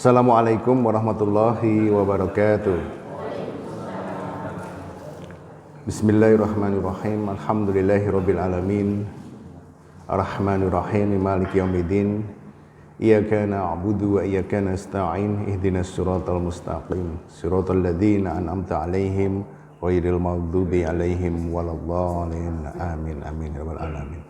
Assalamualaikum warahmatullahi wabarakatuh. Bismillahirrahmanirrahim. Alhamdulillahirabbil alamin. Arrahmanirrahim. Maliki yaumiddin. Iyyaka na'budu wa iyyaka nasta'in. Ihdinas siratal mustaqim. Siratal ladzina an'amta 'alaihim ghairil maghdubi 'alaihim waladdallin. Amin amin ya rabbal alamin.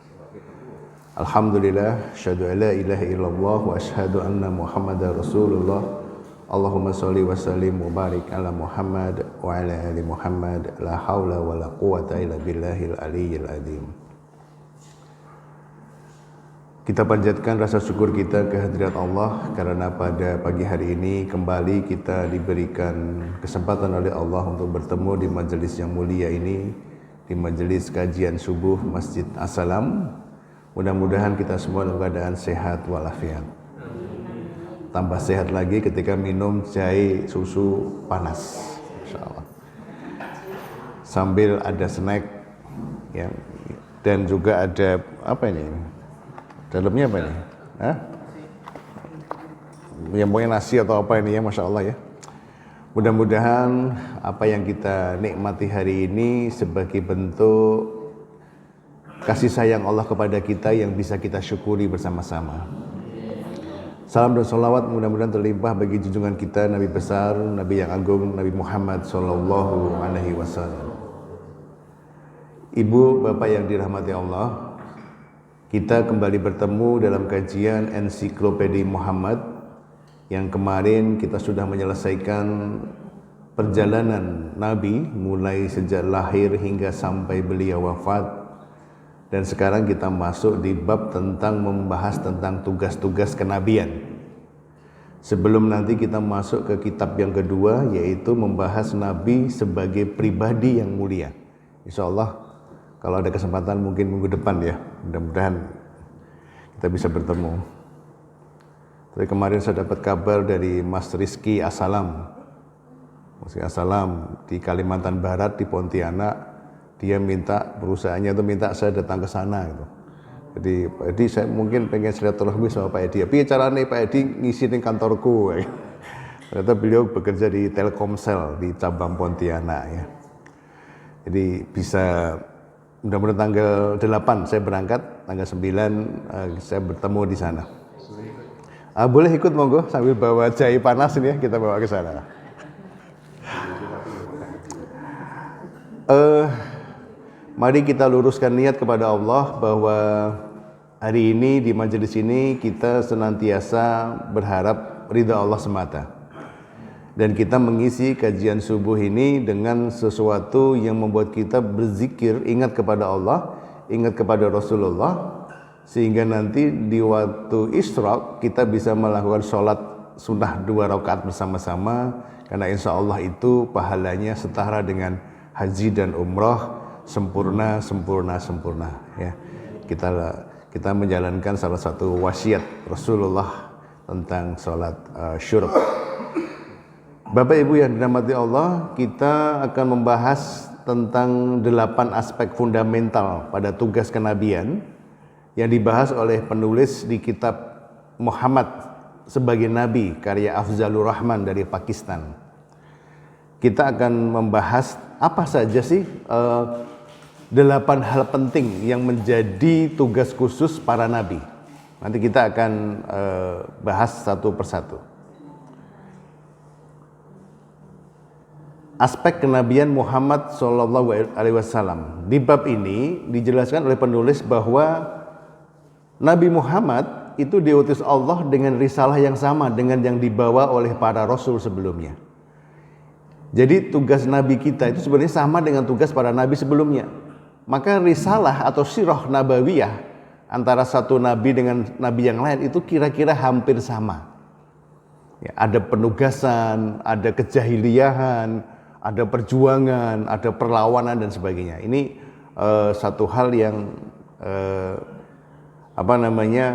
Alhamdulillah, asyhadu an la ilaha illallah wa asyhadu anna Muhammadar Rasulullah. Allahumma sholli wa sallim wa barik ala Muhammad wa ala ali Muhammad. La haula wa la quwata illa billahil aliyyil azim. Kita panjatkan rasa syukur kita ke hadirat Allah karena pada pagi hari ini kembali kita diberikan kesempatan oleh Allah untuk bertemu di majelis yang mulia ini, di majelis kajian subuh Masjid As-Salam. Mudah-mudahan kita semua dalam keadaan sehat walafiat. Tambah sehat lagi ketika minum jahe susu panas, insyaallah. Sambil ada snack, ya, dan juga ada apa ini? Dalamnya apa ini? Hah? Yang pokoknya nasi atau apa ini ya, masya Allah ya. Mudah-mudahan apa yang kita nikmati hari ini sebagai bentuk kasih sayang Allah kepada kita yang bisa kita syukuri bersama-sama. Salam dan salawat mudah-mudahan terlimpah bagi junjungan kita Nabi besar, Nabi yang agung, Nabi Muhammad sallallahu alaihi wasallam. Ibu, bapak yang dirahmati Allah, kita kembali bertemu dalam kajian Ensiklopedia Muhammad yang kemarin kita sudah menyelesaikan perjalanan Nabi mulai sejak lahir hingga sampai beliau wafat. Dan sekarang kita masuk di bab tentang membahas tentang tugas-tugas kenabian. Sebelum nanti kita masuk ke kitab yang kedua, yaitu membahas Nabi sebagai pribadi yang mulia. Insya Allah kalau ada kesempatan mungkin minggu depan ya, mudah-mudahan kita bisa bertemu. Tapi kemarin saya dapat kabar dari Mas Rizky Assalam. Mas Rizky Assalam di Kalimantan Barat, di Pontianak. Dia minta, perusahaannya itu minta saya datang ke sana gitu. Jadi Pak Edi, saya mungkin pengen silaturahmi sama Pak Edi. Tapi caranya Pak Edi ngisi di kantorku. Ternyata beliau bekerja di Telkomsel di cabang Pontianak ya. Jadi bisa, mudah-mudahan tanggal 8 saya berangkat, tanggal 9 saya bertemu di sana. Boleh ikut monggo sambil bawa jahe panas ini ya, kita bawa ke sana. Mari kita luruskan niat kepada Allah bahwa hari ini di majelis ini kita senantiasa berharap ridha Allah semata. Dan kita mengisi kajian subuh ini dengan sesuatu yang membuat kita berzikir, ingat kepada Allah, ingat kepada Rasulullah, sehingga nanti di waktu Isra kita bisa melakukan sholat sunnah 2 rakaat bersama-sama, karena insya Allah itu pahalanya setara dengan haji dan umrah, sempurna ya. Kita menjalankan salah satu wasiat Rasulullah tentang salat syuruk. Bapak Ibu yang dirahmati Allah, kita akan membahas tentang 8 aspek fundamental pada tugas kenabian yang dibahas oleh penulis di kitab Muhammad sebagai Nabi karya Afzalur Rahman dari Pakistan. Kita akan membahas apa saja sih 8 hal penting yang menjadi tugas khusus para nabi. Nanti kita akan bahas satu persatu. Aspek kenabian Muhammad SAW. Di bab ini dijelaskan oleh penulis bahwa Nabi Muhammad itu diutus Allah dengan risalah yang sama dengan yang dibawa oleh para rasul sebelumnya. Jadi tugas nabi kita itu sebenarnya sama dengan tugas para nabi sebelumnya. Maka risalah atau sirah nabawiyah antara satu nabi dengan nabi yang lain itu kira-kira hampir sama. Ya, ada penugasan, ada kejahiliahan, ada perjuangan, ada perlawanan dan sebagainya. Ini satu hal yang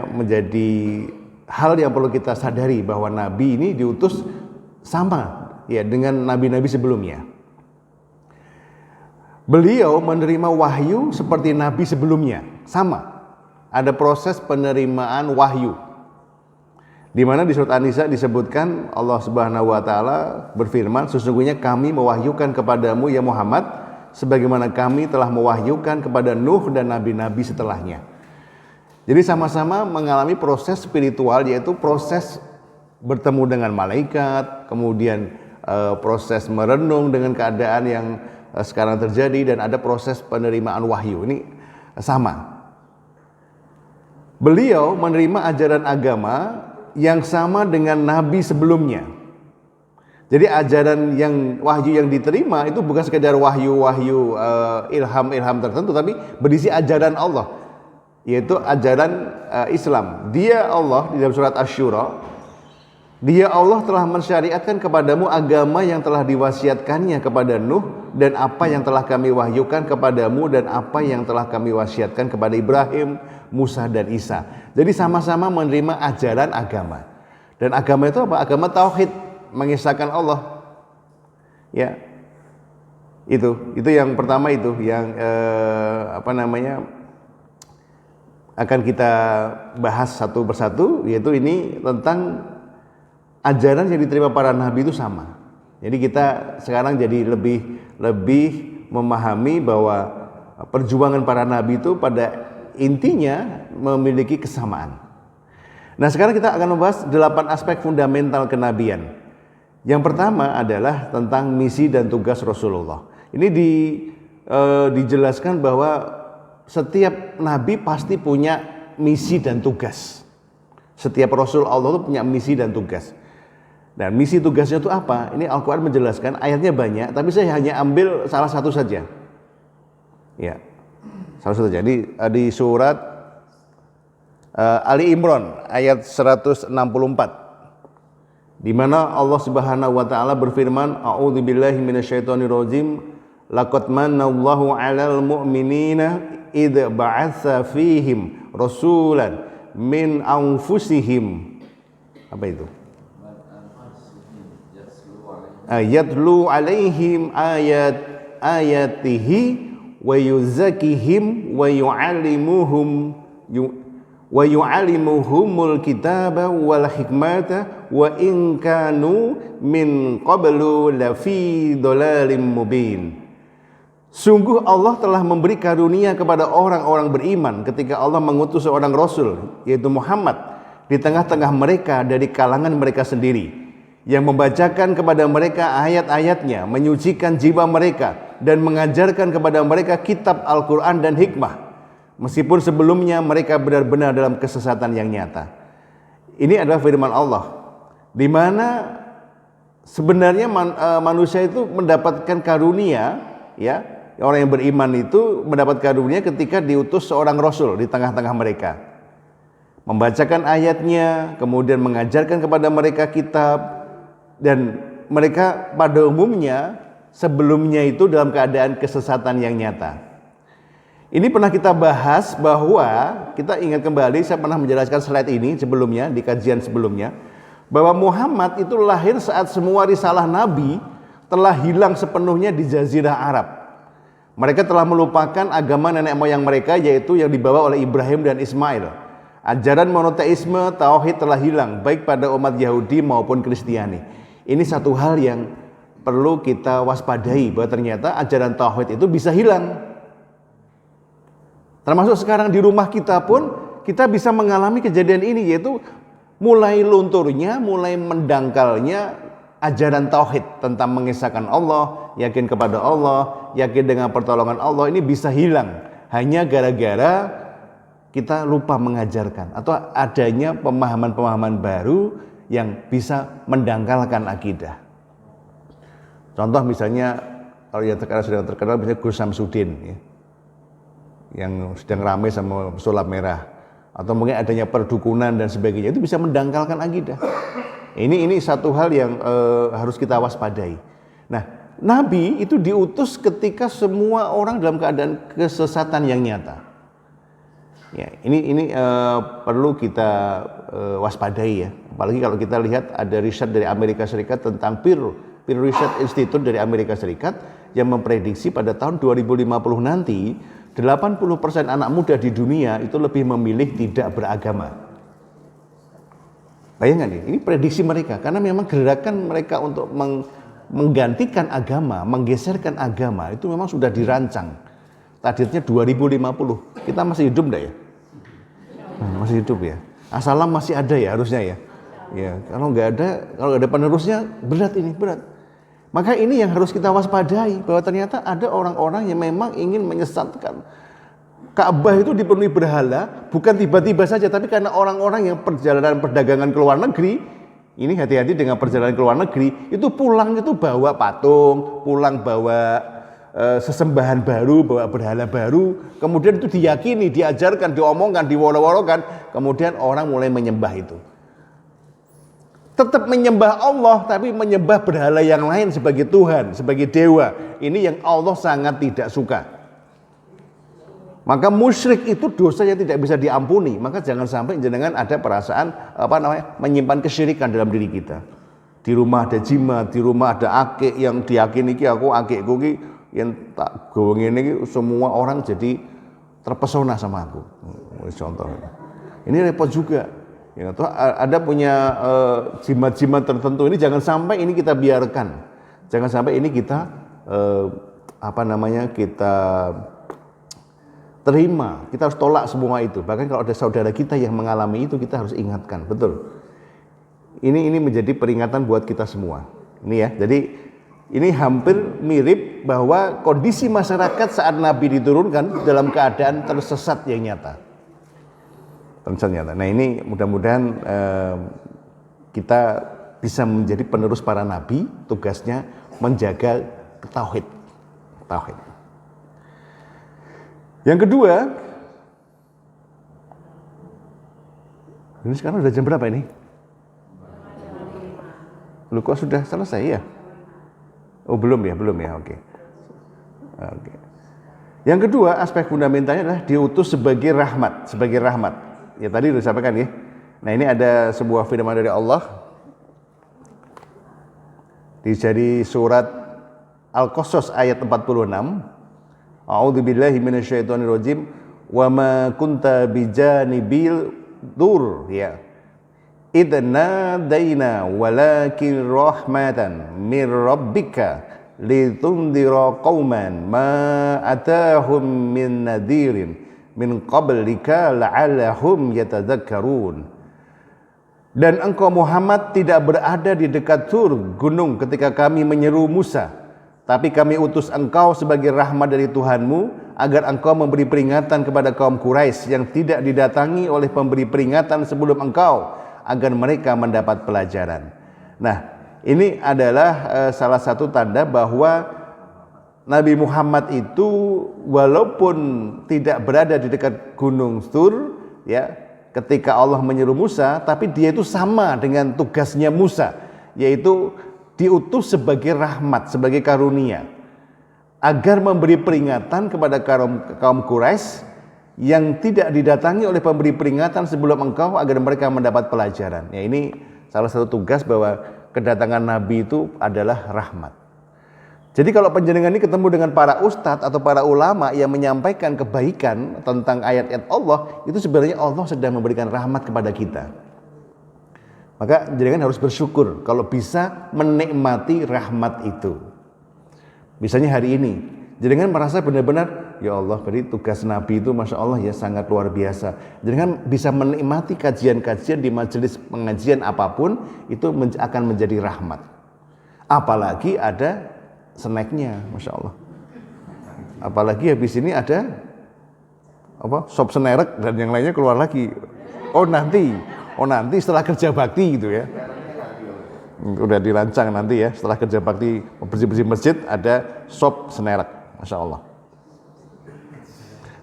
menjadi hal yang perlu kita sadari bahwa nabi ini diutus sama ya dengan nabi-nabi sebelumnya. Beliau menerima wahyu seperti nabi sebelumnya, sama. Ada proses penerimaan wahyu. Di mana di surat An-Nisa disebutkan Allah Subhanahu wa taala berfirman, sesungguhnya kami mewahyukan kepadamu ya Muhammad sebagaimana kami telah mewahyukan kepada Nuh dan nabi-nabi setelahnya. Jadi sama-sama mengalami proses spiritual, yaitu proses bertemu dengan malaikat, kemudian proses merenung dengan keadaan yang sekarang terjadi, dan ada proses penerimaan wahyu. Ini sama. Beliau menerima ajaran agama yang sama dengan nabi sebelumnya. Jadi ajaran yang wahyu yang diterima itu bukan sekedar wahyu-wahyu ilham-ilham tertentu, tapi berisi ajaran Allah, yaitu ajaran Islam. Dia Allah di dalam surat Asy-Syura, Dia Allah telah mensyariatkan kepadamu agama yang telah diwasiatkannya kepada Nuh, dan apa yang telah kami wahyukan kepadamu, dan apa yang telah kami wasiatkan kepada Ibrahim, Musa, dan Isa. Jadi sama-sama menerima ajaran agama. Dan agama itu apa? Agama tauhid, mengisahkan Allah. Ya, itu yang pertama, itu yang akan kita bahas satu persatu, yaitu ini tentang ajaran yang diterima para nabi itu sama. Jadi kita sekarang jadi lebih memahami bahwa perjuangan para nabi itu pada intinya memiliki kesamaan. Nah, sekarang kita akan membahas 8 aspek fundamental kenabian. Yang pertama adalah tentang misi dan tugas Rasulullah. Ini dijelaskan bahwa setiap nabi pasti punya misi dan tugas. Setiap Rasul Allah itu punya misi dan tugas. Dan misi tugasnya itu apa? Ini Al-Quran menjelaskan, ayatnya banyak, tapi saya hanya ambil salah satu saja. Ya, salah satu saja. Di surat Ali Imran ayat 164, di mana Allah Subhanahu wa taala berfirman, A'udzubillahi minasyaitonirrajim, laqad manallahu 'alal mu'minina idz ba'atsa fihim rasulan min anfusihim. Apa itu? Yatlu alaihim ayatihi wa yuzakkihim wa yu'allimuhumul kitaba wal hikmata wa in kanu min qablu lafi dhalalin mubin. Sungguh Allah telah memberi karunia kepada orang-orang beriman ketika Allah mengutus seorang Rasul, yaitu Muhammad, di tengah-tengah mereka dari kalangan mereka sendiri, yang membacakan kepada mereka ayat-ayatnya, menyucikan jiwa mereka, dan mengajarkan kepada mereka kitab Al-Quran dan hikmah, meskipun sebelumnya mereka benar-benar dalam kesesatan yang nyata. Ini adalah firman Allah, di mana sebenarnya manusia itu mendapatkan karunia, ya, orang yang beriman itu mendapat karunia ketika diutus seorang Rasul di tengah-tengah mereka, membacakan ayatnya, kemudian mengajarkan kepada mereka kitab. Dan mereka pada umumnya sebelumnya itu dalam keadaan kesesatan yang nyata. Ini pernah kita bahas, bahwa kita ingat kembali, saya pernah menjelaskan slide ini sebelumnya, di kajian sebelumnya, bahwa Muhammad itu lahir saat semua risalah Nabi telah hilang sepenuhnya di Jazirah Arab. Mereka telah melupakan agama nenek moyang mereka, yaitu yang dibawa oleh Ibrahim dan Ismail. Ajaran monoteisme, tauhid telah hilang, baik pada umat Yahudi maupun Kristiani. Ini satu hal yang perlu kita waspadai, bahwa ternyata ajaran tauhid itu bisa hilang. Termasuk sekarang di rumah kita pun kita bisa mengalami kejadian ini, yaitu mulai lunturnya, mulai mendangkalnya ajaran tauhid tentang mengesahkan Allah, yakin kepada Allah, yakin dengan pertolongan Allah. Ini bisa hilang hanya gara-gara kita lupa mengajarkan, atau adanya pemahaman-pemahaman baru yang bisa mendangkalkan akidah. Contoh misalnya, kalau yang sedang terkenal misalnya Gus Samsudin, ya, yang sedang ramai sama sulap merah, atau mungkin adanya perdukunan dan sebagainya, itu bisa mendangkalkan akidah. Ini satu hal yang harus kita waspadai. Nah, Nabi itu diutus ketika semua orang dalam keadaan kesesatan yang nyata. Ya, ini perlu kita waspadai, ya. Apalagi kalau kita lihat ada riset dari Amerika Serikat tentang Pew Research Institute dari Amerika Serikat yang memprediksi pada tahun 2050 nanti 80% anak muda di dunia itu lebih memilih tidak beragama. Bayangkan ini prediksi mereka, karena memang gerakan mereka untuk menggantikan agama, menggeserkan agama itu memang sudah dirancang. Targetnya 2050. Kita masih hidup enggak ya? Masih hidup ya. Asalam masih ada ya harusnya ya. Ya, kalau nggak ada penerusnya berat. Maka ini yang harus kita waspadai, bahwa ternyata ada orang-orang yang memang ingin menyesatkan. Ka'bah itu dipenuhi berhala, bukan tiba-tiba saja, tapi karena orang-orang yang perjalanan perdagangan ke luar negeri, ini hati-hati dengan perjalanan ke luar negeri, itu pulang itu bawa patung, pulang bawa sesembahan baru, bawa berhala baru, kemudian itu diyakini, diajarkan, diomongkan, diworo-worokan, kemudian orang mulai menyembah itu. Tetap menyembah Allah, tapi menyembah berhala yang lain sebagai Tuhan, sebagai dewa. Ini yang Allah sangat tidak suka. Maka musyrik itu dosa yang tidak bisa diampuni. Maka jangan sampai jenengan ada perasaan menyimpan kesyirikan dalam diri kita. Di rumah ada jimat, di rumah ada akik yang diyakini aku akikku ki yang tak gowong ini semua orang jadi terpesona sama aku. Contoh. Ini repot juga. Ya, ada punya jimat-jimat tertentu, ini jangan sampai ini kita biarkan, jangan sampai ini kita kita terima, kita harus tolak semua itu. Bahkan kalau ada saudara kita yang mengalami itu, kita harus ingatkan, betul. Ini menjadi peringatan buat kita semua. Ini ya, jadi ini hampir mirip bahwa kondisi masyarakat saat Nabi diturunkan dalam keadaan tersesat yang nyata. Nah ini mudah-mudahan kita bisa menjadi penerus para nabi, tugasnya menjaga tauhid. Yang kedua, ini sekarang udah jam berapa ini? Lu kok sudah selesai ya? Oh belum ya, oke. Yang kedua, aspek fundamentalnya adalah diutus sebagai rahmat. Ya tadi sudah disampaikan ya. Nah ini ada sebuah firman dari Allah di surat Al-Qasas ayat 46. A'udzubillahi minasyaitonirrajim. Wa ma kunta bijanibil dur ya. Idna daina walakin rahmatan mir rabbika litundira qauman ma atahum min nadirin min qablika la'allahum yatadzakkarun. Dan engkau Muhammad tidak berada di dekat Tur gunung ketika kami menyeru Musa, tapi kami utus engkau sebagai rahmat dari Tuhanmu agar engkau memberi peringatan kepada kaum Quraisy yang tidak didatangi oleh pemberi peringatan sebelum engkau, agar mereka mendapat pelajaran. Nah, ini adalah salah satu tanda bahwa Nabi Muhammad itu walaupun tidak berada di dekat Gunung Tur ya, ketika Allah menyeru Musa, tapi dia itu sama dengan tugasnya Musa, yaitu diutus sebagai rahmat, sebagai karunia, agar memberi peringatan kepada kaum Quraisy yang tidak didatangi oleh pemberi peringatan sebelum engkau, agar mereka mendapat pelajaran. Ya, ini salah satu tugas bahwa kedatangan Nabi itu adalah rahmat. Jadi kalau panjenengan ini ketemu dengan para ustadz atau para ulama yang menyampaikan kebaikan tentang ayat-ayat Allah, itu sebenarnya Allah sedang memberikan rahmat kepada kita. Maka jenengan harus bersyukur kalau bisa menikmati rahmat itu. Misalnya hari ini, jenengan merasa benar-benar, ya Allah, beri tugas Nabi itu Masya Allah ya sangat luar biasa. Jenengan bisa menikmati kajian-kajian di majelis pengajian apapun, itu akan menjadi rahmat. Apalagi ada snacknya, Masya Allah. Apalagi habis ini ada sop senerek dan yang lainnya keluar lagi. Oh nanti setelah kerja bakti gitu ya. Udah dirancang nanti ya, setelah kerja bakti bersih-bersih masjid ada sop senerek, Masya Allah.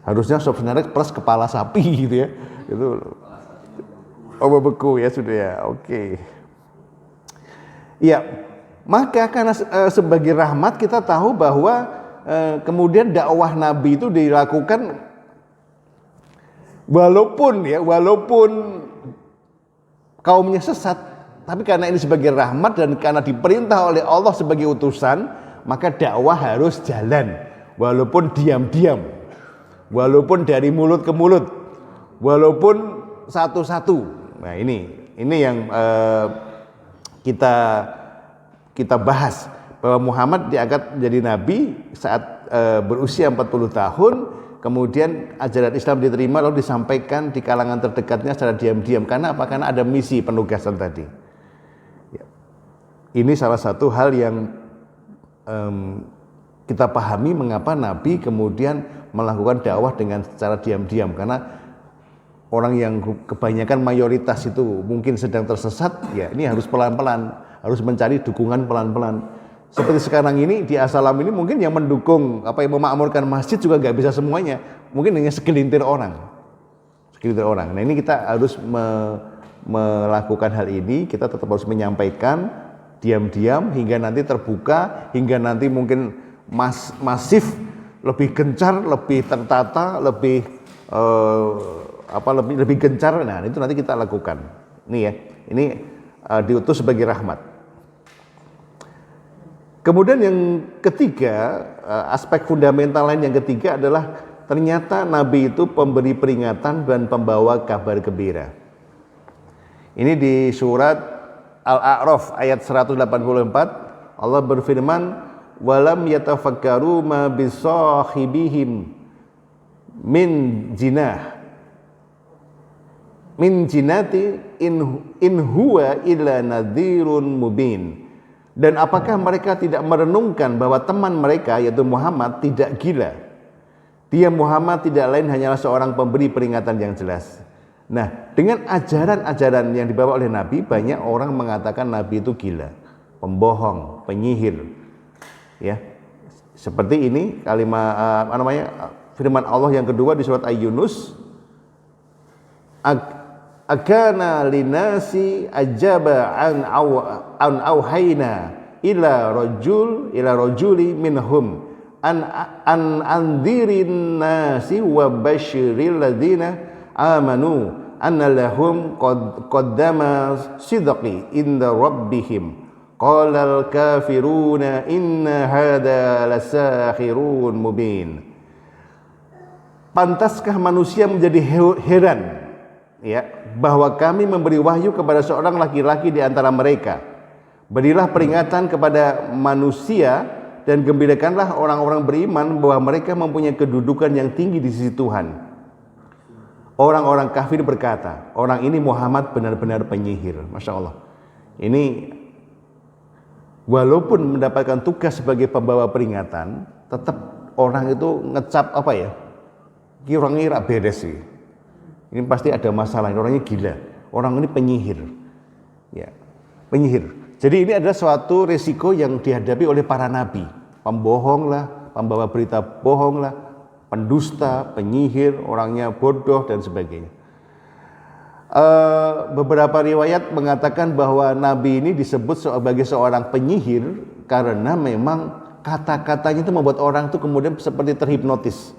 Harusnya sop senerek plus kepala sapi gitu ya. Itu beku ya sudah ya. Oke. Iya. Maka karena sebagai rahmat kita tahu bahwa kemudian dakwah Nabi itu dilakukan walaupun kaumnya sesat, tapi karena ini sebagai rahmat dan karena diperintah oleh Allah sebagai utusan, maka dakwah harus jalan walaupun diam-diam, walaupun dari mulut ke mulut, walaupun satu-satu. Nah ini Ini yang kita bahas, bahwa Muhammad diangkat menjadi nabi saat berusia 40 tahun, kemudian ajaran Islam diterima lalu disampaikan di kalangan terdekatnya secara diam-diam. Karena apa? Karena ada misi penugasan tadi. Ya. Ini salah satu hal yang kita pahami mengapa Nabi kemudian melakukan dakwah dengan secara diam-diam, karena orang yang kebanyakan mayoritas itu mungkin sedang tersesat, ya ini harus pelan-pelan, harus mencari dukungan pelan-pelan. Seperti sekarang ini di As-Salam ini mungkin yang mendukung yang memakmurkan masjid juga nggak bisa semuanya, mungkin hanya segelintir orang. Nah ini kita harus melakukan hal ini, kita tetap harus menyampaikan diam-diam hingga nanti terbuka, hingga nanti mungkin masif, lebih gencar, lebih tertata, lebih gencar. Nah itu nanti kita lakukan. Ini diutus sebagai rahmat. Kemudian yang ketiga, aspek fundamental lain yang ketiga adalah ternyata Nabi itu pemberi peringatan dan pembawa kabar gembira. Ini di surat Al-A'raf ayat 184, Allah berfirman, walam yatafakkaru ma bisahibihim min jinati in huwa illa nadhirun mubin. Dan apakah mereka tidak merenungkan bahwa teman mereka yaitu Muhammad tidak gila? Dia Muhammad tidak lain hanyalah seorang pemberi peringatan yang jelas. Nah, dengan ajaran-ajaran yang dibawa oleh Nabi, banyak orang mengatakan Nabi itu gila, pembohong, penyihir. Ya, seperti ini kalimat firman Allah yang kedua di surat Yunus, akana linasi ajaba an auhayna ila rajuli minhum an andirin nasi wa basyiril ladina amanu anna lahum qaddama sidqi inda rabbihim. Qalal kafiruna inna hadza lasakhirun mubin. Pantaskah manusia menjadi heran, ya, bahwa kami memberi wahyu kepada seorang laki-laki di antara mereka. Berilah peringatan kepada manusia dan gembirakanlah orang-orang beriman bahwa mereka mempunyai kedudukan yang tinggi di sisi Tuhan. Orang-orang kafir berkata, orang ini Muhammad benar-benar penyihir. Masya Allah. Ini walaupun mendapatkan tugas sebagai pembawa peringatan, tetap orang itu ngecap kira-kira beres sih. Ini pasti ada masalah, orangnya gila, orang ini penyihir. Ya, penyihir. Jadi ini adalah suatu resiko yang dihadapi oleh para nabi. Pembohong lah, pembawa berita bohong lah, pendusta, penyihir, orangnya bodoh dan sebagainya. Beberapa riwayat mengatakan bahwa Nabi ini disebut sebagai seorang penyihir karena memang kata-katanya itu membuat orang itu kemudian seperti terhipnotis.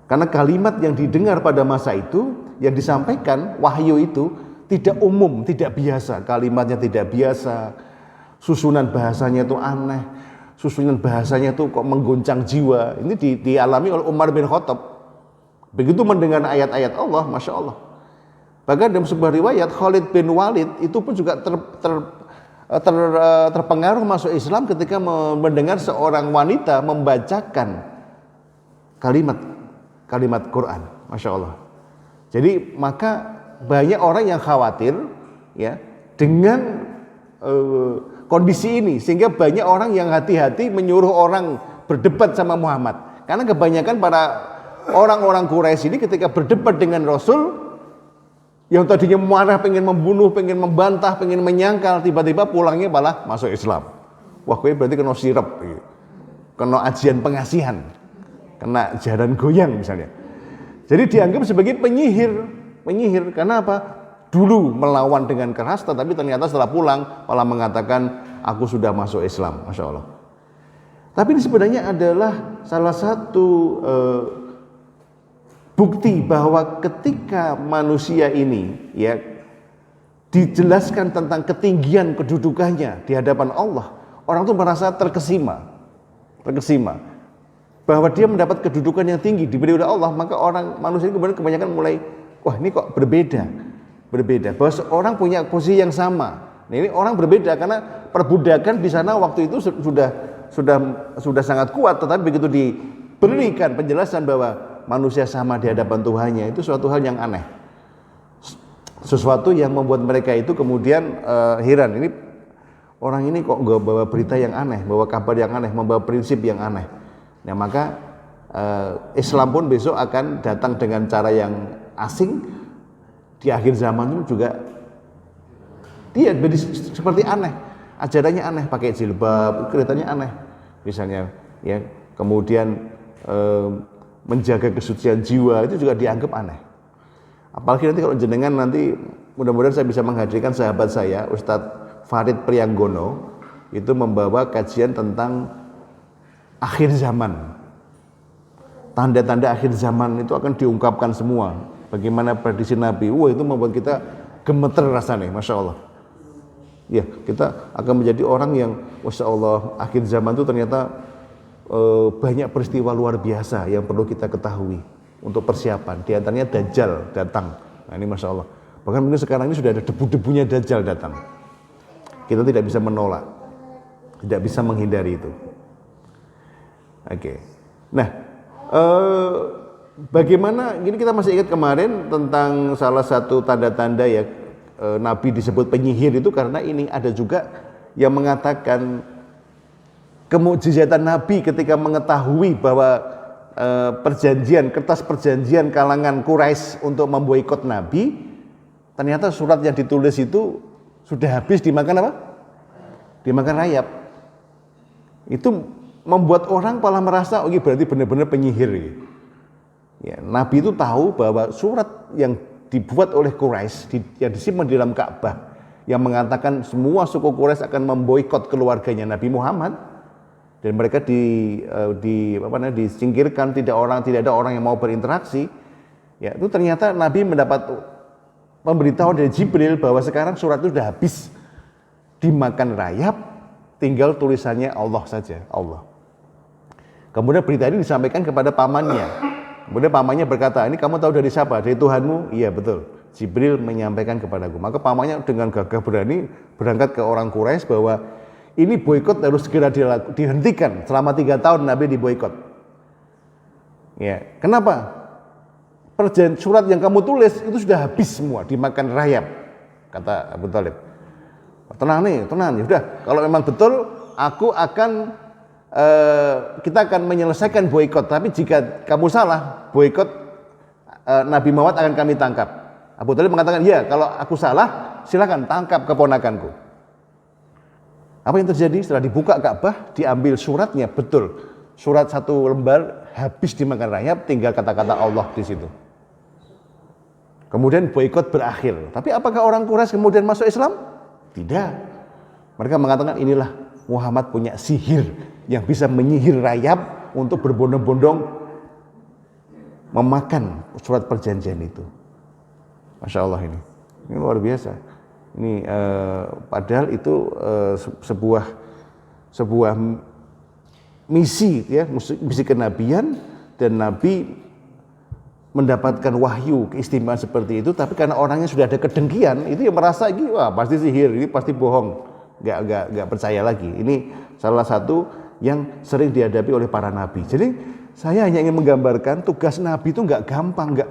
Karena kalimat yang didengar pada masa itu, yang disampaikan wahyu itu tidak umum, tidak biasa, kalimatnya tidak biasa, susunan bahasanya itu aneh, susunan bahasanya itu kok mengguncang jiwa. Ini dialami oleh Umar bin Khattab. Begitu mendengar ayat-ayat Allah, Masya Allah. Bahkan dalam sebuah riwayat Khalid bin Walid itu pun juga terpengaruh masuk Islam ketika mendengar seorang wanita membacakan kalimat Quran, Masya Allah. Jadi maka banyak orang yang khawatir, ya, dengan kondisi ini, sehingga banyak orang yang hati-hati menyuruh orang berdebat sama Muhammad. Karena kebanyakan para orang-orang Quraisy ini ketika berdebat dengan Rasul, yang tadinya marah, pengen membunuh, pengen membantah, pengen menyangkal, tiba-tiba pulangnya malah masuk Islam. Wah, gue berarti kena sirap, kena ajian pengasihan, kena jaran goyang misalnya. Jadi dianggap sebagai penyihir. Karena apa? Dulu melawan dengan keras, tetapi ternyata setelah pulang malah mengatakan aku sudah masuk Islam, Masya Allah. Tapi ini sebenarnya adalah salah satu bukti bahwa ketika manusia ini, ya, dijelaskan tentang ketinggian kedudukannya di hadapan Allah, orang itu merasa terkesima bahwa dia mendapat kedudukan yang tinggi diberi oleh Allah. Maka orang manusia ini kemudian kebanyakan mulai, wah, ini kok berbeda. berbeda. Bahwa orang punya posisi yang sama. Nah, ini orang berbeda karena perbudakan di sana waktu itu sudah sangat kuat, tetapi begitu diberikan penjelasan bahwa manusia sama di hadapan Tuhannya, itu suatu hal yang aneh. Sesuatu yang membuat mereka itu kemudian heran. Ini orang ini kok nggak bawa berita yang aneh, bawa kabar yang aneh, membawa prinsip yang aneh. Nah, maka Islam pun besok akan datang dengan cara yang asing di akhir zaman itu juga dia seperti aneh, ajarannya aneh, pakai jilbab, kelihatannya aneh, misalnya, ya. Kemudian menjaga kesucian jiwa itu juga dianggap aneh. Apalagi nanti kalau jenengan nanti, mudah-mudahan saya bisa menghadirkan sahabat saya, Ustadz Farid Prianggono, itu membawa kajian tentang akhir zaman. Tanda-tanda akhir zaman itu akan diungkapkan semua. Bagaimana prediksi Nabi, itu membuat kita gemeter rasanya, Masya Allah. Ya, kita akan menjadi orang yang, Masya Allah, akhir zaman itu ternyata banyak peristiwa luar biasa yang perlu kita ketahui untuk persiapan. Di antaranya Dajjal datang. Nah, ini Masya Allah. Bahkan mungkin sekarang ini sudah ada debu-debunya Dajjal datang. Kita tidak bisa menolak, tidak bisa menghindari itu. Oke. Nah, bagaimana, ini kita masih ingat kemarin tentang salah satu tanda-tanda ya Nabi disebut penyihir itu karena ini ada juga yang mengatakan kemukjizatan Nabi ketika mengetahui bahwa kertas perjanjian kalangan Quraisy untuk memboikot Nabi, ternyata surat yang ditulis itu sudah habis dimakan apa? Dimakan rayap. Itu membuat orang malah merasa, ini berarti benar-benar penyihir. Ya, Nabi itu tahu bahwa surat yang dibuat oleh Quraisy yang disimpan di dalam Ka'bah yang mengatakan semua suku Quraisy akan memboikot keluarganya Nabi Muhammad dan mereka disingkirkan, tidak ada orang yang mau berinteraksi. Ya, itu ternyata Nabi mendapat pemberitahuan dari Jibril bahwa sekarang surat itu sudah habis dimakan rayap, tinggal tulisannya Allah saja, Allah. Kemudian berita ini disampaikan kepada pamannya. Kemudian pamannya berkata, ini kamu tahu dari siapa? Dari Tuhanmu? Iya, betul. Jibril menyampaikan kepadaku. Maka pamannya dengan gagah berani berangkat ke orang Quraisy bahwa ini boikot harus segera dihentikan. Selama 3 tahun Nabi diboikot. Ya, kenapa? Surat yang kamu tulis itu sudah habis semua, dimakan rayap, kata Abu Thalib. Tenang nih, tenang. Ya udah, kalau memang betul, kita akan menyelesaikan boikot. Tapi jika kamu salah, boikot Nabi Muhammad akan kami tangkap. Abu Thalib mengatakan, ya, kalau aku salah, silakan tangkap keponakanku. Apa yang terjadi? Setelah dibuka Ka'bah, diambil suratnya, betul. Surat 1 lembar habis dimakan rayap, tinggal kata-kata Allah di situ. Kemudian boikot berakhir. Tapi apakah orang Quraisy kemudian masuk Islam? Tidak. Mereka mengatakan, inilah Muhammad punya sihir yang bisa menyihir rayap untuk berbondong-bondong memakan surat perjanjian itu. Masya Allah, ini luar biasa. Ini padahal itu sebuah misi, ya, misi kenabian, dan Nabi mendapatkan wahyu keistimewaan seperti itu. Tapi karena orangnya sudah ada kedengkian, itu yang merasa ini wah pasti sihir, ini pasti bohong, nggak percaya lagi. Ini salah satu yang sering dihadapi oleh para nabi. Jadi saya hanya ingin menggambarkan tugas nabi itu nggak gampang, nggak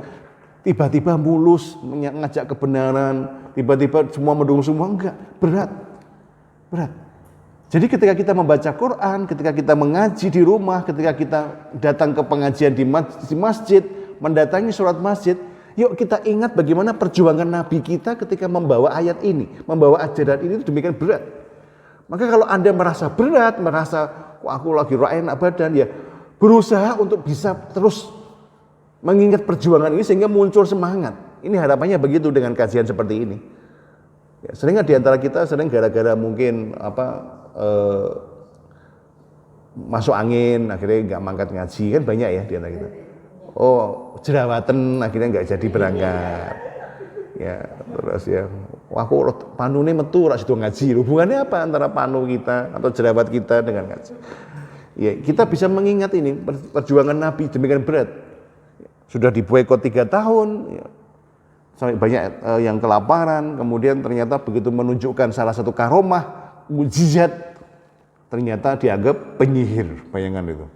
tiba-tiba mulus ngajak kebenaran, tiba-tiba semua mendukung semua, enggak, berat. Jadi ketika kita membaca Quran, ketika kita mengaji di rumah, ketika kita datang ke pengajian di masjid, mendatangi surat masjid, yuk kita ingat bagaimana perjuangan nabi kita ketika membawa ayat ini, membawa ajaran ini demikian berat. Maka kalau Anda merasa berat, merasa aku lagi enak badan, ya berusaha untuk bisa terus mengingat perjuangan ini sehingga muncul semangat. Ini harapannya begitu dengan kajian seperti ini. Ya, sering di antara kita gara-gara mungkin masuk angin akhirnya nggak mangkat ngaji, kan banyak ya di antara kita. Oh, jerawatan akhirnya nggak jadi berangkat. Ya, terus ya, aku panune metu ora sido ngaji. Hubungannya apa antara panu kita atau jerawat kita dengan ngaji? Ya, kita bisa mengingat ini perjuangan Nabi demikian berat. Sudah diboikot 3 tahun, ya. sampai banyak yang kelaparan, kemudian ternyata begitu menunjukkan salah satu karomah, mukjizat, ternyata dianggap penyihir, bayangan itu.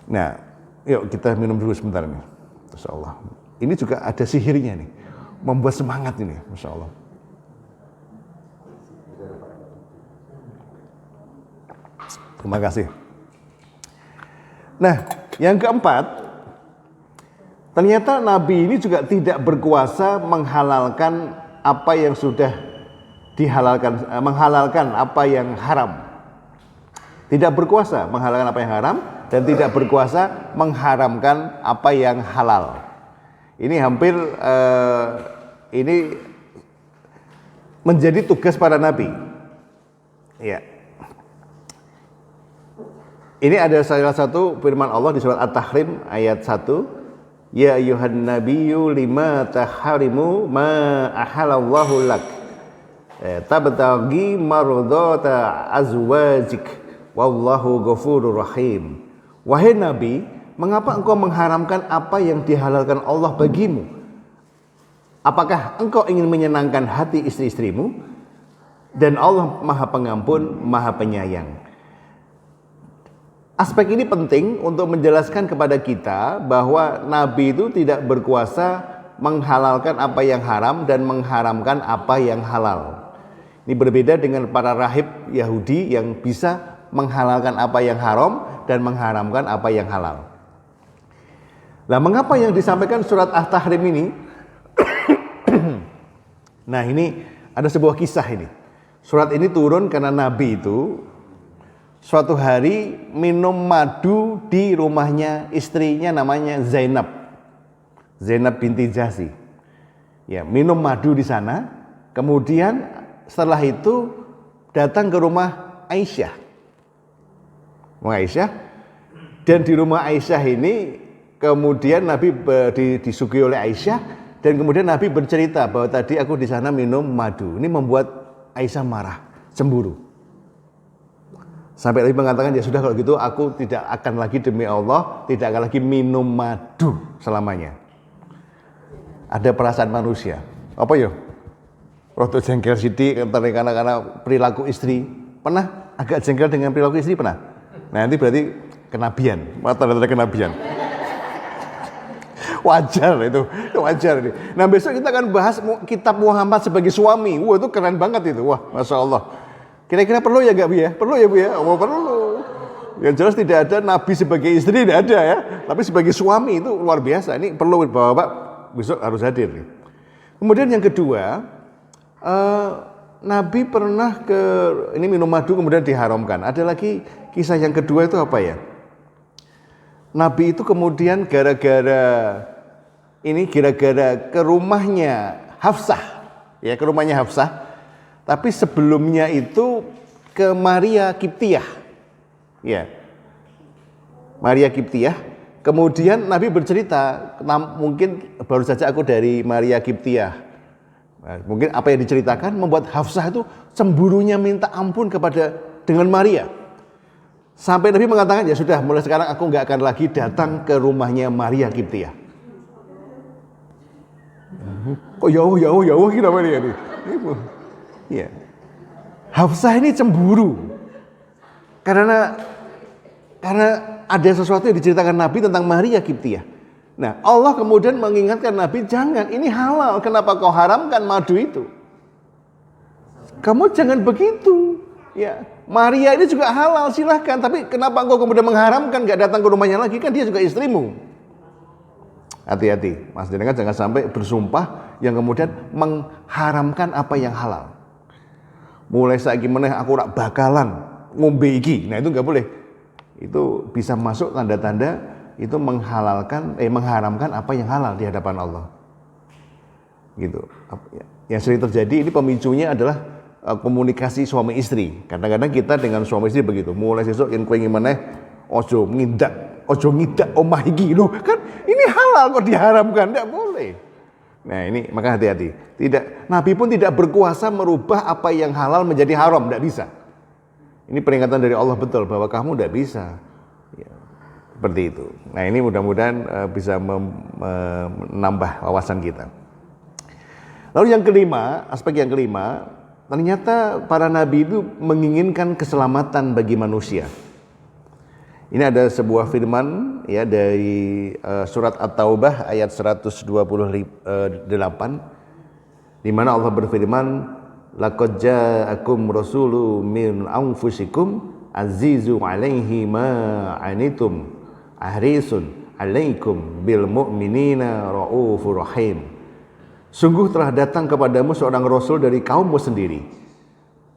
Nah, yuk kita minum dulu sebentar nih, Masya Allah. Ini juga ada sihirnya nih, membuat semangat ini, Masya Allah. Terima kasih. Nah, yang keempat, ternyata Nabi ini juga tidak berkuasa menghalalkan apa yang sudah dihalalkan, menghalalkan apa yang haram. Tidak berkuasa menghalalkan apa yang haram dan tidak berkuasa mengharamkan apa yang halal. Ini hampir ini menjadi tugas para nabi. Ya. Ini ada salah satu firman Allah di surat At-Tahrim ayat 1. Ya ayyuhan nabiyyu lima taharimu ma ahalallahu lak. Tabtaghi mardata azwajik wallahu ghafurur rahim. Wahai Nabi, mengapa engkau mengharamkan apa yang dihalalkan Allah bagimu? Apakah engkau ingin menyenangkan hati istri-istrimu? Dan Allah Maha Pengampun, Maha Penyayang. Aspek ini penting untuk menjelaskan kepada kita bahwa Nabi itu tidak berkuasa menghalalkan apa yang haram dan mengharamkan apa yang halal. Ini berbeda dengan para rahib Yahudi yang bisa menghalalkan apa yang haram dan mengharamkan apa yang halal. Nah, mengapa yang disampaikan surat At-Tahrim ini? Nah, ini ada sebuah kisah ini. Surat ini turun karena Nabi itu suatu hari minum madu di rumahnya istrinya namanya Zainab. Zainab binti Jahsy. Ya, minum madu di sana. Kemudian setelah itu datang ke rumah Aisyah. Dan di rumah Aisyah ini kemudian Nabi disuguhi oleh Aisyah dan kemudian Nabi bercerita bahwa tadi aku di sana minum madu. Ini membuat Aisyah marah, cemburu. Sampai Nabi mengatakan, ya sudah kalau gitu aku tidak akan lagi demi Allah, tidak akan lagi minum madu selamanya. Ada perasaan manusia. Apa ya? Waktu jengkel sidik karena perilaku istri. Pernah agak jengkel dengan perilaku istri? Pernah? Nah, nanti berarti kenabian. Tanda-tanda kenabian. Wajar itu wajar ini. Nah, besok kita akan bahas kitab Muhammad sebagai suami. Wah, itu keren banget itu. Wah, Masya Allah. Kira-kira perlu ya gak Bu ya? Perlu ya Bu ya? Oh, perlu. Yang jelas tidak ada Nabi sebagai istri, tidak ada ya. Tapi sebagai suami itu luar biasa. Ini perlu Bapak besok harus hadir. Kemudian yang kedua, Nabi pernah ini minum madu kemudian diharamkan. Ada lagi kisah yang kedua itu apa ya? Nabi itu kemudian gara-gara ke rumahnya Hafsah. Ya, ke rumahnya Hafsah. Tapi sebelumnya itu ke Maria Kiptiyah. Ya. Maria Kiptiyah. Kemudian Nabi bercerita, mungkin baru saja aku dari Maria Kiptiyah. Nah, mungkin apa yang diceritakan membuat Hafsah itu cemburunya minta ampun dengan Maria. Sampai Nabi mengatakan, ya sudah mulai sekarang aku nggak akan lagi datang ke rumahnya Maria Kiptiyah. Kok jauh kenapa ini? Ya. Hafsah ini cemburu karena ada sesuatu yang diceritakan Nabi tentang Maria Kiptiyah. Nah, Allah kemudian mengingatkan Nabi, jangan, ini halal, kenapa kau haramkan madu itu? Kamu jangan begitu. Ya, Maria ini juga halal, silahkan, tapi kenapa engkau kemudian mengharamkan, gak datang ke rumahnya lagi, kan dia juga istrimu. Hati-hati, Mas Jenengan jangan sampai bersumpah yang kemudian mengharamkan apa yang halal. Mulai saiki meneh aku rak bakalan ngombe iki. Nah, itu enggak boleh. Itu bisa masuk tanda-tanda itu mengharamkan apa yang halal di hadapan Allah. Gitu. Yang sering terjadi ini pemicunya adalah komunikasi suami istri. Kadang-kadang kita dengan suami istri begitu. Mulai sesuk yen kowe meneh ojo ngidak omah iki lho. Kan ini halal kok diharamkan, enggak boleh. Nah, ini maka hati-hati. Nabi pun tidak berkuasa merubah apa yang halal menjadi haram, tidak bisa. Ini peringatan dari Allah betul bahwa kamu tidak bisa. Ya. Seperti itu. Nah, ini mudah-mudahan bisa menambah wawasan kita. Lalu yang kelima, aspek yang kelima, ternyata para nabi itu menginginkan keselamatan bagi manusia. Ini ada sebuah firman ya dari surat At-Taubah ayat 128 di mana Allah berfirman, laqad ja'akum rasulun min anfusikum azizu 'alaihi ma 'anitum harisun 'alaikum bil mu'minina raufur rahim. Sungguh telah datang kepadamu seorang rasul dari kaummu sendiri.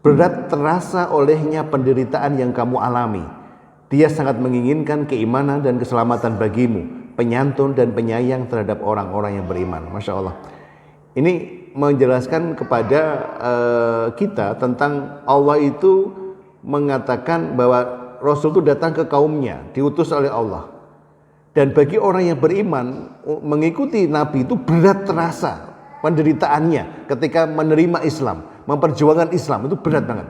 Berat terasa olehnya penderitaan yang kamu alami. Dia sangat menginginkan keimanan dan keselamatan bagimu, penyantun dan penyayang terhadap orang-orang yang beriman. Masya Allah. Ini menjelaskan kepada kita tentang Allah itu mengatakan bahwa Rasul itu datang ke kaumnya, diutus oleh Allah. Dan bagi orang yang beriman, mengikuti Nabi itu berat terasa penderitaannya ketika menerima Islam, memperjuangkan Islam, itu berat banget.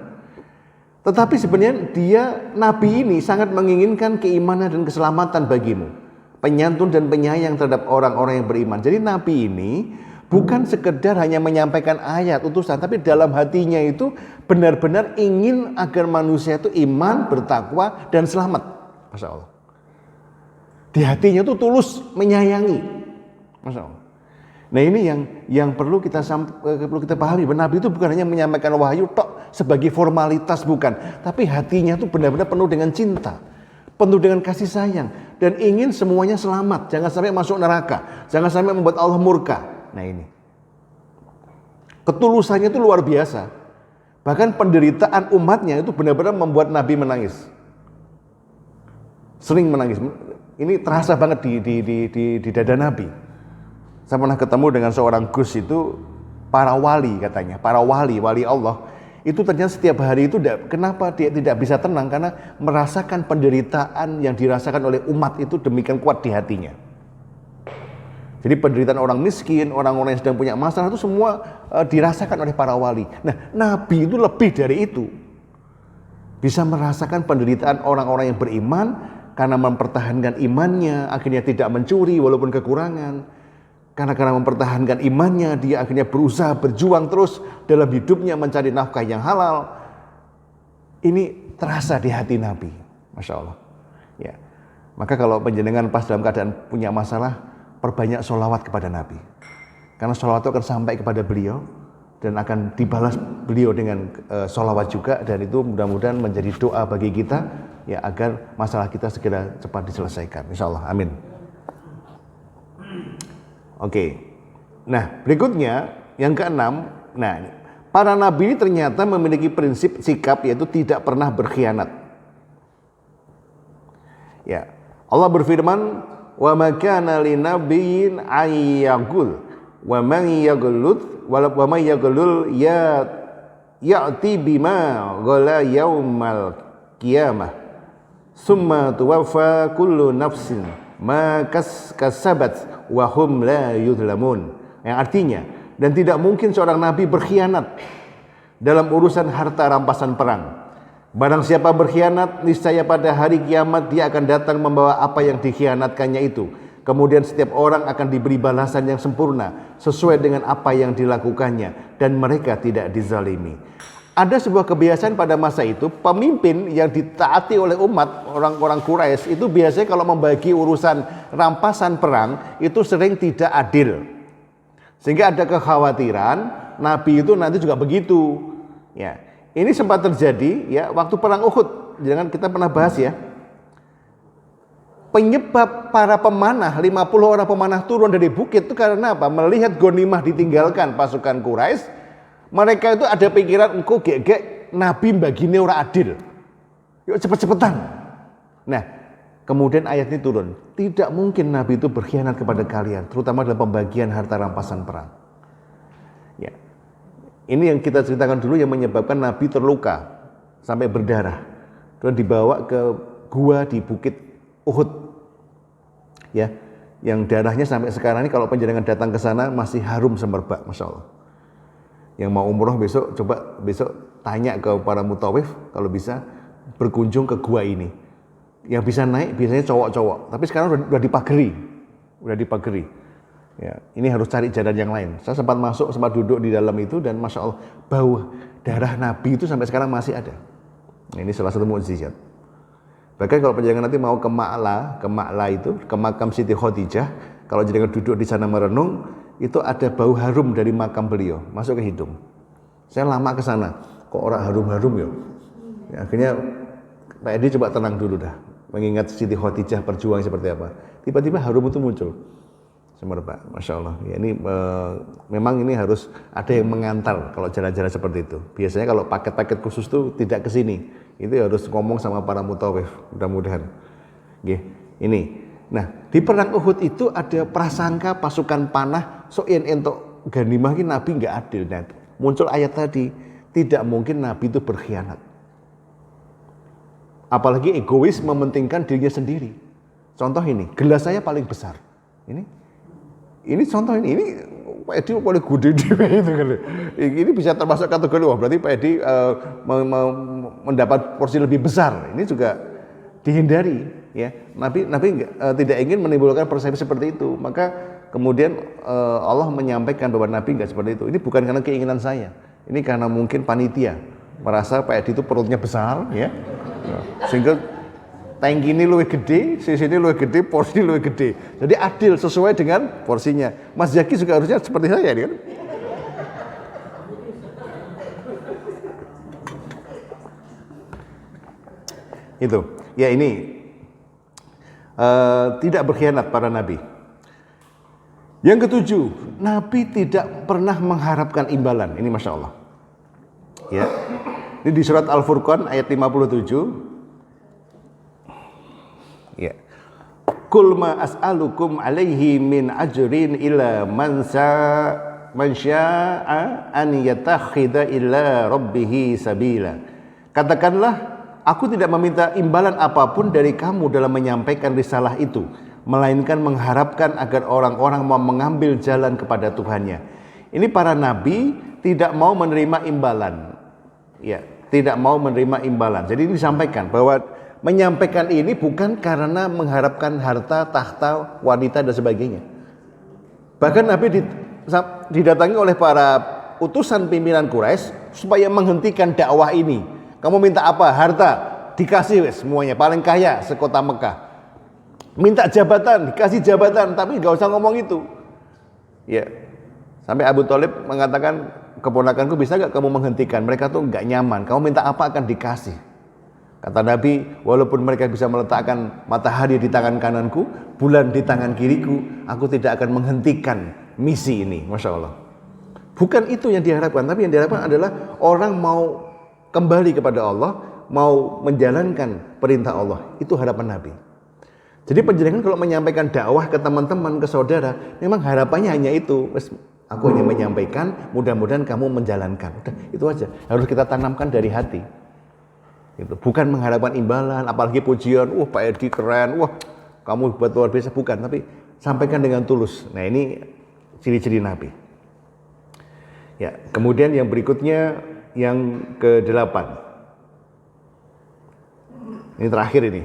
Tetapi sebenarnya Nabi ini sangat menginginkan keimanan dan keselamatan bagimu, penyantun dan penyayang terhadap orang-orang yang beriman. Jadi Nabi ini bukan sekedar hanya menyampaikan ayat utusan, tapi dalam hatinya itu benar-benar ingin agar manusia itu iman, bertakwa, dan selamat. Masya Allah. Di hatinya itu tulus menyayangi. Masya Allah. Nah ini yang perlu kita pahami. Nabi itu bukan hanya menyampaikan wahyu tok sebagai formalitas, bukan. Tapi hatinya itu benar-benar penuh dengan cinta, penuh dengan kasih sayang, dan ingin semuanya selamat. Jangan sampai masuk neraka, jangan sampai membuat Allah murka. Nah ini ketulusannya itu luar biasa. Bahkan penderitaan umatnya itu benar-benar membuat Nabi menangis, sering menangis. Ini terasa banget di dada Nabi. Saya pernah ketemu dengan seorang Gus itu, para wali katanya, para wali Allah itu ternyata setiap hari itu kenapa dia tidak bisa tenang, karena merasakan penderitaan yang dirasakan oleh umat itu demikian kuat di hatinya. Jadi penderitaan orang miskin, orang-orang yang sedang punya masalah itu semua dirasakan oleh para wali. Nah, Nabi itu lebih dari itu. Bisa merasakan penderitaan orang-orang yang beriman karena mempertahankan imannya, akhirnya tidak mencuri walaupun kekurangan. Karena mempertahankan imannya, dia akhirnya berusaha berjuang terus dalam hidupnya mencari nafkah yang halal. Ini terasa di hati Nabi, Masya Allah. Ya. Maka kalau panjenengan pas dalam keadaan punya masalah, perbanyak sholawat kepada Nabi, karena sholawat itu akan sampai kepada beliau dan akan dibalas beliau dengan sholawat juga, dan itu mudah-mudahan menjadi doa bagi kita ya agar masalah kita segera cepat diselesaikan, insyaallah, amin. Oke. Nah, berikutnya yang keenam, nah para nabi ini ternyata memiliki prinsip sikap yaitu tidak pernah berkhianat. Ya, Allah berfirman, wa ma kana linabiyyin ayyagul wa man yaglul ya'ti bima ghala yaumal qiyamah summa tuwaffa kullu nafsin ma kasabat wa hum la yudlamun. Yang artinya, dan tidak mungkin seorang nabi berkhianat dalam urusan harta rampasan perang. Barang siapa berkhianat, niscaya pada hari kiamat dia akan datang membawa apa yang dikhianatkannya itu. Kemudian setiap orang akan diberi balasan yang sempurna sesuai dengan apa yang dilakukannya, dan mereka tidak dizalimi. Ada sebuah kebiasaan pada masa itu, pemimpin yang ditaati oleh umat, orang-orang Quraisy itu biasanya kalau membagi urusan rampasan perang itu sering tidak adil. Sehingga ada kekhawatiran Nabi itu nanti juga begitu. Ya, ini sempat terjadi ya waktu perang Uhud. Jangan kita pernah bahas ya. Penyebab para pemanah, 50 orang pemanah turun dari bukit itu karena apa? Melihat ghanimah ditinggalkan pasukan Quraisy. Mereka itu ada pikiran, engkau gek Nabi bagine ora adil. Yuk cepet-cepetan. Nah, kemudian ayat ini turun. Tidak mungkin Nabi itu berkhianat kepada kalian, terutama dalam pembagian harta rampasan perang. Ya. Ini yang kita ceritakan dulu yang menyebabkan Nabi terluka sampai berdarah. Dan dibawa ke gua di bukit Uhud. Ya, yang darahnya sampai sekarang ini kalau panjenengan datang ke sana masih harum semerbak, Masya Allah. Yang mau umroh besok, coba besok tanya ke para mutawif kalau bisa berkunjung ke gua ini. Yang bisa naik biasanya cowok-cowok, tapi sekarang udah dipageri. Ya, ini harus cari jalan yang lain. Saya sempat duduk di dalam itu dan masya Allah bau darah Nabi itu sampai sekarang masih ada. Nah, ini salah satu mukjizat. Bahkan kalau penjenengan nanti mau ke Ma'la itu, ke makam Siti Khadijah, kalau jenengan duduk di sana merenung, itu ada bau harum dari makam beliau masuk ke hidung. Saya lama ke sana, kok orang harum-harum ya. Akhirnya Pak Edi coba tenang dulu dah, mengingat Siti Khadijah perjuang seperti apa. Tiba-tiba harum itu muncul. Semerbak, masya Allah. Ya, ini memang ini harus ada yang mengantar kalau jalan-jalan seperti itu. Biasanya kalau paket-paket khusus tuh tidak ke sini. Itu harus ngomong sama para mutawif, mudah-mudahan. Ini. Nah, di perang Uhud itu ada prasangka pasukan panah yen entuk ganimah ki Nabi enggak adil. Nah, muncul ayat tadi, tidak mungkin Nabi itu berkhianat. Apalagi egois mementingkan dirinya sendiri. Contoh ini, gelas saya paling besar. Ini contoh ini Pak Edi paling gede itu kan. Ini bisa termasuk kategori wah berarti Pak Edi mendapat porsi lebih besar. Ini juga dihindari ya. Nabi tidak ingin menimbulkan persepsi seperti itu. Maka kemudian Allah menyampaikan bahwa Nabi enggak seperti itu. Ini bukan karena keinginan saya. Ini karena mungkin panitia merasa Pak Edi itu perutnya besar ya. Sehingga tangki ini lebih gede, sisi ini lebih gede, porsi lebih gede. Jadi adil sesuai dengan porsinya. Mas Zaki juga harusnya seperti saya kan? Itu. Ya ini tidak berkhianat para nabi. Yang ketujuh, Nabi tidak pernah mengharapkan imbalan. Ini Masya Allah. Ya. Ini di surat Al-Furqan ayat 57. Ya. Qul ma as'alukum alaihi min ajrin ila man syaa an yattakhidha ila rabbih sabila. Katakanlah, aku tidak meminta imbalan apapun dari kamu dalam menyampaikan risalah itu, melainkan mengharapkan agar orang-orang mau mengambil jalan kepada Tuhannya. Ini para nabi tidak mau menerima imbalan. Ya, tidak mau menerima imbalan. Jadi ini disampaikan bahwa menyampaikan ini bukan karena mengharapkan harta, tahta, wanita dan sebagainya. Bahkan Nabi didatangi oleh para utusan pimpinan Quraisy supaya menghentikan dakwah ini. Kamu minta apa? Harta, dikasih semuanya, paling kaya sekota Mekah. Minta jabatan, dikasih jabatan, tapi nggak usah ngomong itu. Ya, sampai Abu Thalib mengatakan, keponakanku bisa nggak kamu menghentikan? Mereka tuh nggak nyaman. Kamu minta apa akan dikasih. Kata Nabi, walaupun mereka bisa meletakkan matahari di tangan kananku, bulan di tangan kiriku, aku tidak akan menghentikan misi ini. Masya Allah. Bukan itu yang diharapkan, tapi yang diharapkan adalah orang mau kembali kepada Allah, mau menjalankan perintah Allah. Itu harapan Nabi. Jadi penjenengan kalau menyampaikan dakwah ke teman-teman, ke saudara, memang harapannya hanya itu. Aku hanya menyampaikan, mudah-mudahan kamu menjalankan. Udah, itu aja. Harus kita tanamkan dari hati. Gitu. Bukan mengharapkan imbalan, apalagi pujian, wah Pak Edi keren, wah kamu buat luar biasa, bukan, tapi sampaikan dengan tulus. Nah ini ciri-ciri Nabi. Ya, kemudian yang berikutnya yang ke-8. Ini terakhir ini.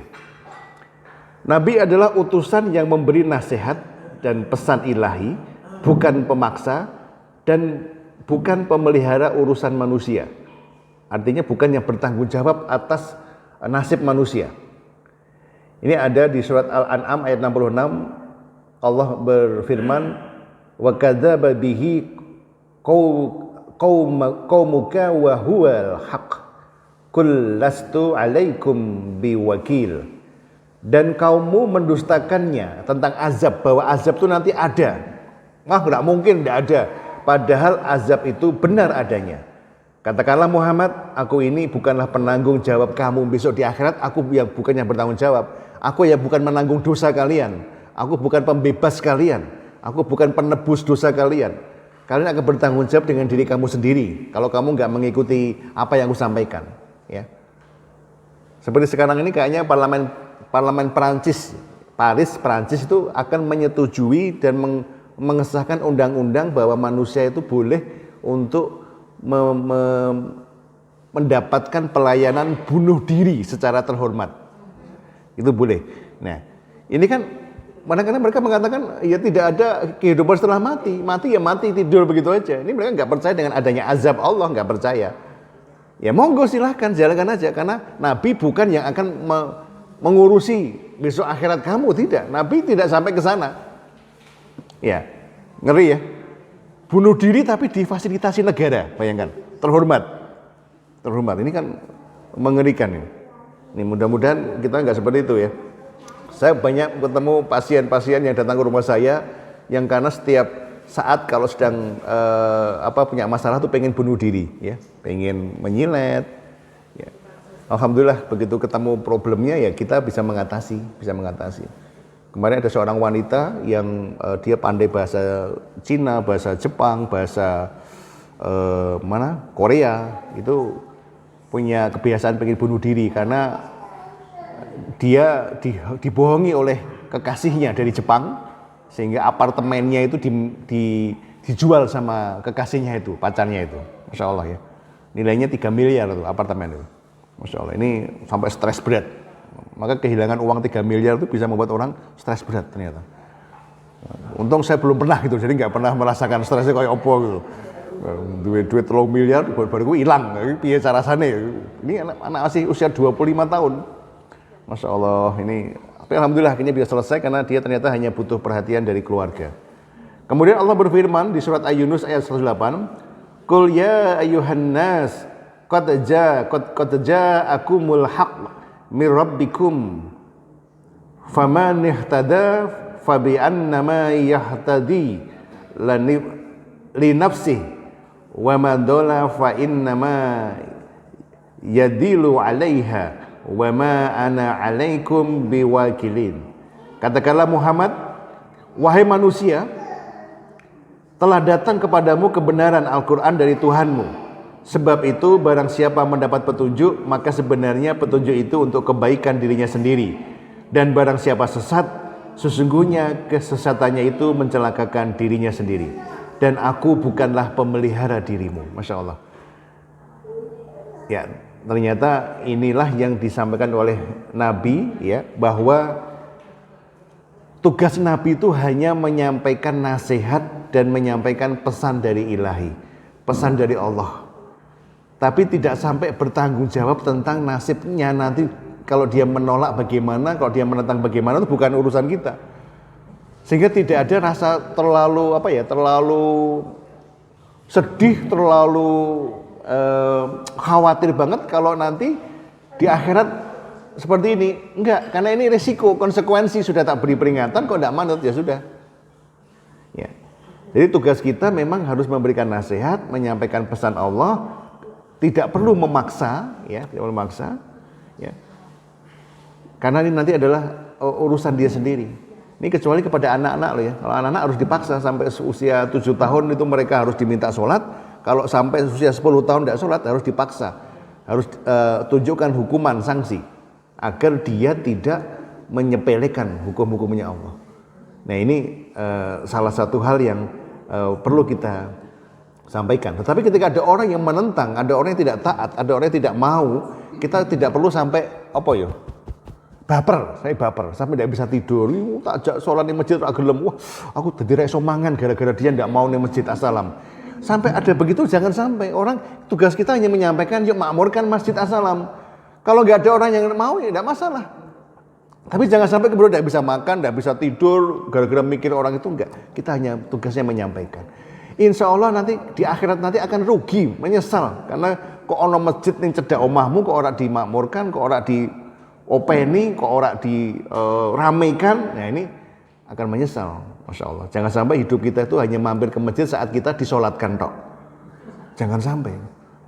Nabi adalah utusan yang memberi nasihat dan pesan ilahi, bukan pemaksa dan bukan pemelihara urusan manusia. Artinya bukan yang bertanggung jawab atas nasib manusia. Ini ada di surat Al-An'am ayat 66. Allah berfirman, wa kadzdzaba bihi qaumuka wa huwal haqq qul lastu 'alaikum biwakil. Dan kaummu mendustakannya tentang azab, bahwa azab itu nanti ada. Enggak mungkin tidak ada. Padahal azab itu benar adanya. Katakanlah Muhammad, aku ini bukanlah penanggung jawab kamu besok di akhirat, aku yang bukan yang bertanggung jawab. Aku yang bukan menanggung dosa kalian. Aku bukan pembebas kalian. Aku bukan penebus dosa kalian. Kalian akan bertanggung jawab dengan diri kamu sendiri kalau kamu nggak mengikuti apa yang aku sampaikan. Ya. Seperti sekarang ini kayaknya parlemen Paris Perancis itu akan menyetujui dan mengesahkan undang-undang bahwa manusia itu boleh untuk mendapatkan pelayanan bunuh diri secara terhormat. Itu boleh. Nah, ini kan kadang-kadang mereka mengatakan ya tidak ada kehidupan setelah mati. Mati ya mati, tidur begitu aja. Ini mereka nggak percaya dengan adanya azab Allah, nggak percaya. Ya monggo silahkan, jalankan aja. Karena Nabi bukan yang akan mengurusi besok akhirat kamu, tidak. Nabi tidak sampai ke sana. Ya, ngeri ya. Bunuh diri tapi difasilitasi negara, bayangkan. Terhormat. Ini kan mengerikan ini. Ini mudah-mudahan kita nggak seperti itu ya. Saya banyak ketemu pasien-pasien yang datang ke rumah saya yang karena setiap saat kalau sedang punya masalah tuh pengen bunuh diri, ya, pengen menyilet. Ya. Alhamdulillah begitu ketemu problemnya ya kita bisa mengatasi. Kemarin ada seorang wanita yang dia pandai bahasa Cina, bahasa Jepang, bahasa Korea, itu punya kebiasaan pengen bunuh diri karena dia dibohongi oleh kekasihnya dari Jepang sehingga apartemennya itu dijual sama kekasihnya itu, pacarnya itu. Masya Allah ya, nilainya 3 miliar itu apartemen itu. Masya Allah, ini sampai stres berat. Maka kehilangan uang 3 miliar itu bisa membuat orang stres berat ternyata. Untung saya belum pernah gitu, jadi nggak pernah merasakan stresnya kayak opo gitu. Duit 3 miliar baru gue hilang, piye carasane. Ini anak masih usia 25 tahun. Masya Allah, ini tapi alhamdulillah akhirnya bisa selesai karena dia ternyata hanya butuh perhatian dari keluarga. Kemudian Allah berfirman di surat Yunus ayat 108, Qul ya ayyuhan nas qad ja'akumul haqq mir rabbikum faman ihtada fabi annama yahtadi li nafsihi wa man dalla fa innama yadilu 'alaiha wa ma ana 'alaikum biwakilin. Katakanlah Muhammad, wahai manusia, telah datang kepadamu kebenaran Al-Qur'an dari Tuhanmu. Sebab itu barang siapa mendapat petunjuk, maka sebenarnya petunjuk itu untuk kebaikan dirinya sendiri. Dan barang siapa sesat, sesungguhnya kesesatannya itu mencelakakan dirinya sendiri. Dan aku bukanlah pemelihara dirimu. Masya Allah. Ya, ternyata inilah yang disampaikan oleh Nabi, ya, bahwa tugas Nabi itu hanya menyampaikan nasihat dan menyampaikan pesan dari ilahi, pesan dari Allah. Tapi tidak sampai bertanggung jawab tentang nasibnya nanti kalau dia menolak bagaimana, kalau dia menentang bagaimana, itu bukan urusan kita. Sehingga tidak ada rasa terlalu sedih, terlalu khawatir banget kalau nanti di akhirat seperti ini. Enggak, karena ini resiko, konsekuensi. Sudah tak beri peringatan, kok tidak manut, ya sudah. Ya. Jadi tugas kita memang harus memberikan nasihat, menyampaikan pesan Allah, tidak perlu memaksa, ya, tidak perlu memaksa, ya. Karena ini nanti adalah urusan dia sendiri. Ini kecuali kepada anak-anak loh ya. Kalau anak-anak harus dipaksa sampai usia 7 tahun itu mereka harus diminta sholat. Kalau sampai usia 10 tahun tidak sholat harus dipaksa. Harus tunjukkan hukuman, sanksi. Agar dia tidak menyepelekan hukum-hukumnya Allah. Nah ini salah satu hal yang perlu kita sampaikan. Tetapi ketika ada orang yang menentang, ada orang yang tidak taat, ada orang yang tidak mau, kita tidak perlu sampai baper, saya baper, sampai tidak bisa tidur. Tak ajak sholat di masjid, tak gelem. Wah, aku jadi reso mangan gara-gara dia tidak mau di masjid Assalam. Sampai ada begitu, jangan sampai. Orang tugas kita hanya menyampaikan, yuk makmurkan masjid Assalam. Kalau nggak ada orang yang mau, ya tidak masalah. Tapi jangan sampai kemudian tidak bisa makan, tidak bisa tidur, gara-gara mikir orang itu, enggak. Kita hanya tugasnya menyampaikan. Insya Allah nanti di akhirat nanti akan rugi, menyesal. Karena kok ono masjid yang cedak omahmu, kok orang dimakmurkan, kok orang di openi, kok orang diramaikan, nah ini akan menyesal. Masya Allah. Jangan sampai hidup kita itu hanya mampir ke masjid saat kita disolatkan tok. Jangan sampai,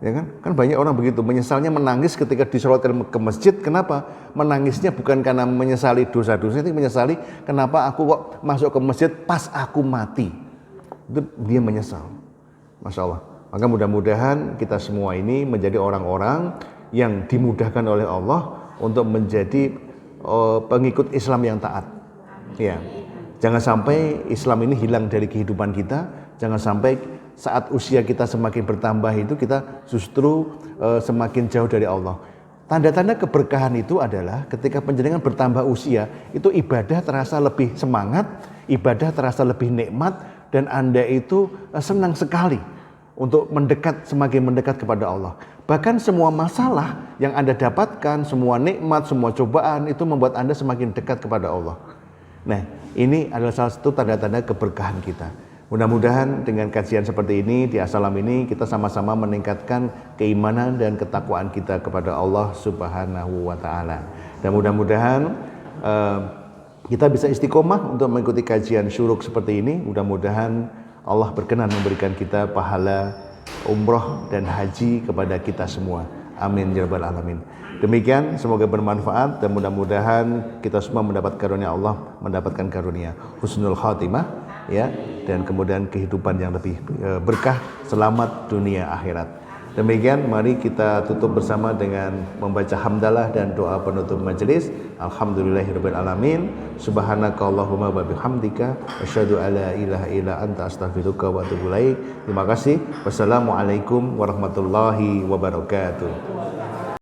ya kan? Kan banyak orang begitu, menyesalnya menangis ketika disolatkan ke masjid. Kenapa? Menangisnya bukan karena menyesali dosa-dosa, itu menyesali kenapa aku kok masuk ke masjid pas aku mati. Itu dia menyesal. Masya Allah. Maka mudah-mudahan kita semua ini menjadi orang-orang yang dimudahkan oleh Allah untuk menjadi pengikut Islam yang taat. Ya. Jangan sampai Islam ini hilang dari kehidupan kita. Jangan sampai saat usia kita semakin bertambah itu kita justru semakin jauh dari Allah. Tanda-tanda keberkahan itu adalah ketika panjenengan bertambah usia, itu ibadah terasa lebih semangat, ibadah terasa lebih nikmat, dan Anda itu senang sekali untuk semakin mendekat kepada Allah. Bahkan semua masalah yang Anda dapatkan, semua nikmat, semua cobaan itu membuat Anda semakin dekat kepada Allah. Nah, ini adalah salah satu tanda-tanda keberkahan kita. Mudah-mudahan dengan kajian seperti ini di As-Salam ini kita sama-sama meningkatkan keimanan dan ketakwaan kita kepada Allah Subhanahu wa taala. Dan mudah-mudahan kita bisa istiqomah untuk mengikuti kajian syuruk seperti ini. Mudah-mudahan Allah berkenan memberikan kita pahala umroh dan haji kepada kita semua. Amin ya rabbal alamin. Demikian, semoga bermanfaat dan mudah-mudahan kita semua mendapat karunia Allah, mendapatkan karunia husnul khatimah, ya, dan kemudian kehidupan yang lebih berkah, selamat dunia akhirat. Demikian, mari kita tutup bersama dengan membaca hamdalah dan doa penutup majelis. Alhamdulillahirabbil alamin. Subhanakallahumma wa bihamdika asyhadu alla ilaha illa anta astaghfiruka wa atubu ilaik. Terima kasih. Wassalamualaikum warahmatullahi wabarakatuh.